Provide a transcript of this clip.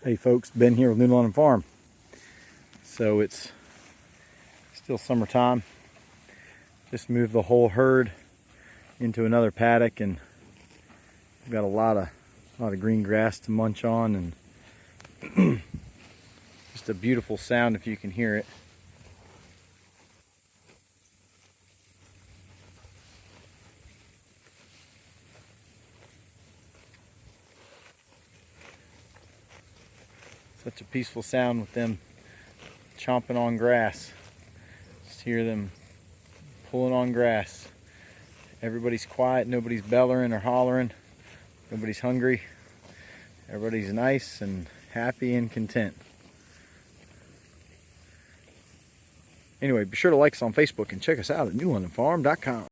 Hey folks, Ben here with New London Farm. So it's still summertime. Just moved the whole herd into another paddock, and we've got a lot of green grass to munch on, and just a beautiful sound if you can hear it. Such a peaceful sound with them chomping on grass. Just hear them pulling on grass. Everybody's quiet, nobody's bellowing or hollering, nobody's hungry. Everybody's nice and happy and content. Anyway, be sure to like us on Facebook and check us out at newlondonfarm.com.